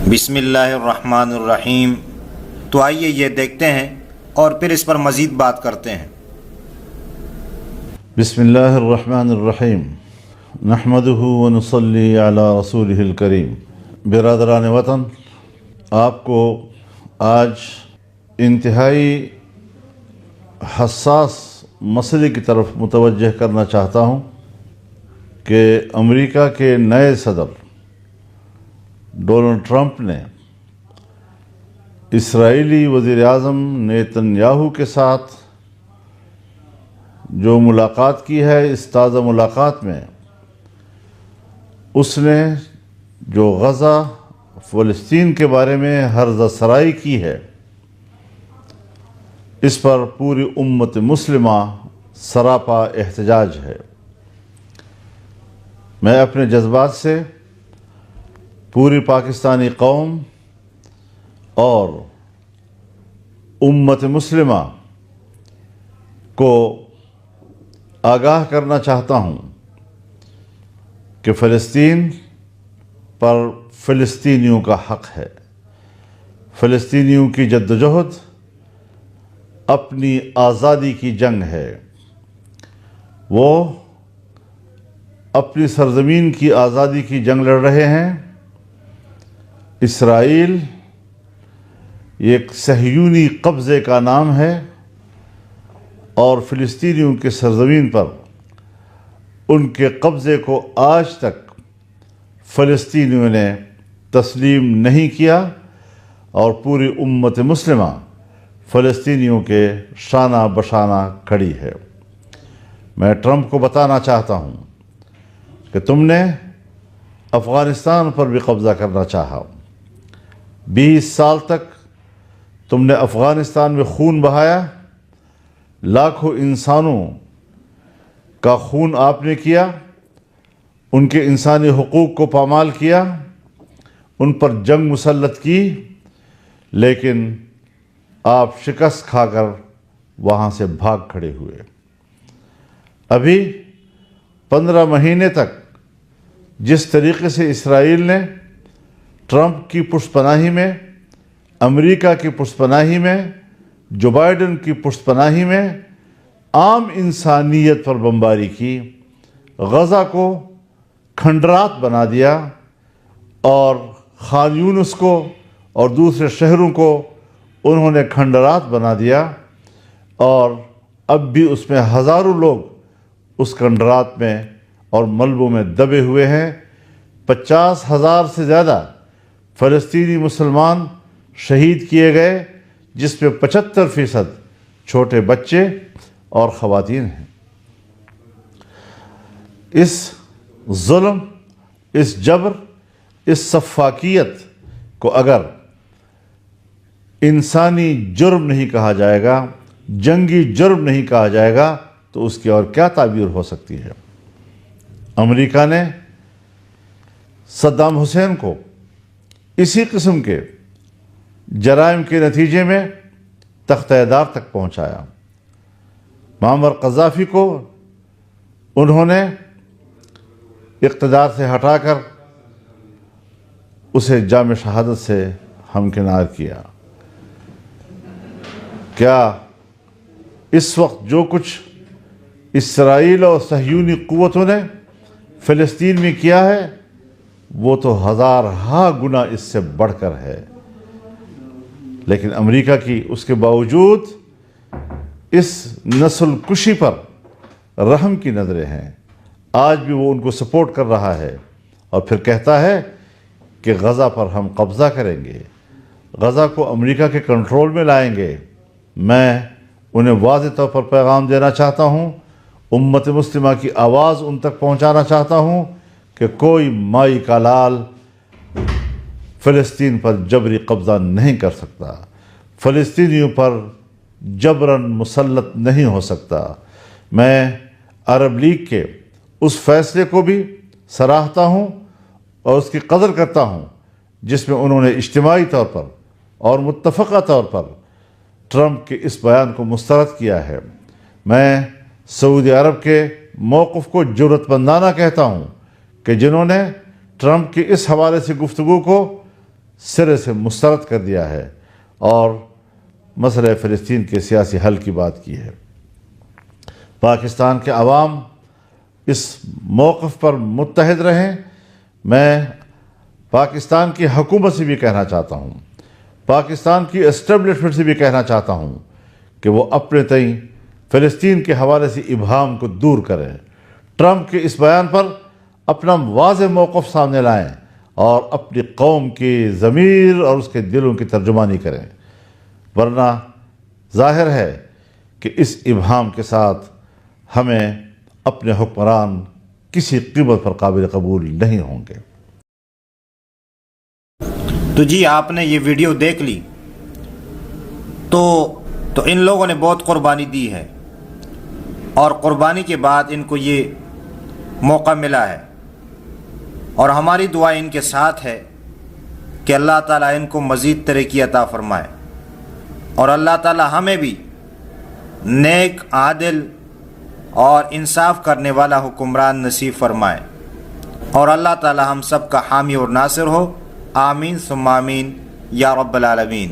بسم اللہ الرحمن الرحیم۔ تو آئیے یہ دیکھتے ہیں اور پھر اس پر مزید بات کرتے ہیں۔ بسم اللہ الرحمن الرحیم نحمدہ ونصلی علی رسولہ الکریم۔ برادران وطن، آپ کو آج انتہائی حساس مسئلے کی طرف متوجہ کرنا چاہتا ہوں کہ امریکہ کے نئے صدر ڈونلڈ ٹرمپ نے اسرائیلی وزیر اعظم نیتن یاہو کے ساتھ جو ملاقات کی ہے، اس تازہ ملاقات میں اس نے جو غزہ فلسطین کے بارے میں ہرزہ سرائی کی ہے، اس پر پوری امت مسلمہ سراپا احتجاج ہے۔ میں اپنے جذبات سے پوری پاکستانی قوم اور امت مسلمہ کو آگاہ کرنا چاہتا ہوں کہ فلسطین پر فلسطینیوں کا حق ہے۔ فلسطینیوں کی جدوجہد اپنی آزادی کی جنگ ہے۔ وہ اپنی سرزمین کی آزادی کی جنگ لڑ رہے ہیں۔ اسرائیل ایک صہیونی قبضے کا نام ہے اور فلسطینیوں کے سرزمین پر ان کے قبضے کو آج تک فلسطینیوں نے تسلیم نہیں کیا، اور پوری امت مسلمہ فلسطینیوں کے شانہ بشانہ کھڑی ہے۔ میں ٹرمپ کو بتانا چاہتا ہوں کہ تم نے افغانستان پر بھی قبضہ کرنا چاہا۔ 20 سال تک تم نے افغانستان میں خون بہایا، لاکھوں انسانوں کا خون آپ نے کیا، ان کے انسانی حقوق کو پامال کیا، ان پر جنگ مسلط کی، لیکن آپ شکست کھا کر وہاں سے بھاگ کھڑے ہوئے۔ ابھی 15 مہینے تک جس طریقے سے اسرائیل نے ٹرمپ کی پشت پناہی میں، امریکہ کی پشت پناہی میں، جو بائیڈن کی پشت پناہی میں عام انسانیت پر بمباری کی، غزہ کو کھنڈرات بنا دیا، اور خان یونس کو اور دوسرے شہروں کو انہوں نے کھنڈرات بنا دیا، اور اب بھی اس میں ہزاروں لوگ اس کھنڈرات میں اور ملبوں میں دبے ہوئے ہیں۔ 50,000 سے زیادہ فلسطینی مسلمان شہید کیے گئے، جس میں 75% چھوٹے بچے اور خواتین ہیں۔ اس ظلم، اس جبر، اس سفاکیت کو اگر انسانی جرم نہیں کہا جائے گا، جنگی جرم نہیں کہا جائے گا، تو اس کی اور کیا تعبیر ہو سکتی ہے؟ امریکہ نے صدام حسین کو اسی قسم کے جرائم کے نتیجے میں تختہ دار تک پہنچایا۔ معمر قذافی کو انہوں نے اقتدار سے ہٹا کر اسے جام شہادت سے ہمکنار کیا۔ کیا اس وقت جو کچھ اسرائیل اور صہیونی قوتوں نے فلسطین میں کیا ہے، وہ تو ہزارہا گنا اس سے بڑھ کر ہے، لیکن امریکہ کی اس کے باوجود اس نسل کشی پر رحم کی نظریں ہیں۔ آج بھی وہ ان کو سپورٹ کر رہا ہے، اور پھر کہتا ہے کہ غزہ پر ہم قبضہ کریں گے، غزہ کو امریکہ کے کنٹرول میں لائیں گے۔ میں انہیں واضح طور پر پیغام دینا چاہتا ہوں، امت مسلمہ کی آواز ان تک پہنچانا چاہتا ہوں کہ کوئی مائی کا لال فلسطین پر جبری قبضہ نہیں کر سکتا، فلسطینیوں پر جبراً مسلط نہیں ہو سکتا۔ میں عرب لیگ کے اس فیصلے کو بھی سراہتا ہوں اور اس کی قدر کرتا ہوں جس میں انہوں نے اجتماعی طور پر اور متفقہ طور پر ٹرمپ کے اس بیان کو مسترد کیا ہے۔ میں سعودی عرب کے موقف کو جرأت مندانہ کہتا ہوں کہ جنہوں نے ٹرمپ کی اس حوالے سے گفتگو کو سرے سے مسترد کر دیا ہے اور مسئلہ فلسطین کے سیاسی حل کی بات کی ہے۔ پاکستان کے عوام اس موقف پر متحد رہیں۔ میں پاکستان کی حکومت سے بھی کہنا چاہتا ہوں، پاکستان کی اسٹیبلشمنٹ سے بھی کہنا چاہتا ہوں کہ وہ اپنے تئیں فلسطین کے حوالے سے ابہام کو دور کریں، ٹرمپ کے اس بیان پر اپنا واضح موقف سامنے لائیں اور اپنی قوم کی ضمیر اور اس کے دلوں کی ترجمانی کریں، ورنہ ظاہر ہے کہ اس ابہام کے ساتھ ہمیں اپنے حکمران کسی قیمت پر قابل قبول نہیں ہوں گے۔ تو جی آپ نے یہ ویڈیو دیکھ لی تو ان لوگوں نے بہت قربانی دی ہے، اور قربانی کے بعد ان کو یہ موقع ملا ہے، اور ہماری دعا ان کے ساتھ ہے کہ اللہ تعالیٰ ان کو مزید ترقی عطا فرمائے، اور اللہ تعالیٰ ہمیں بھی نیک، عادل اور انصاف کرنے والا حکمران نصیب فرمائے، اور اللہ تعالیٰ ہم سب کا حامی اور ناصر ہو۔ آمین ثم آمین یا رب العالمین۔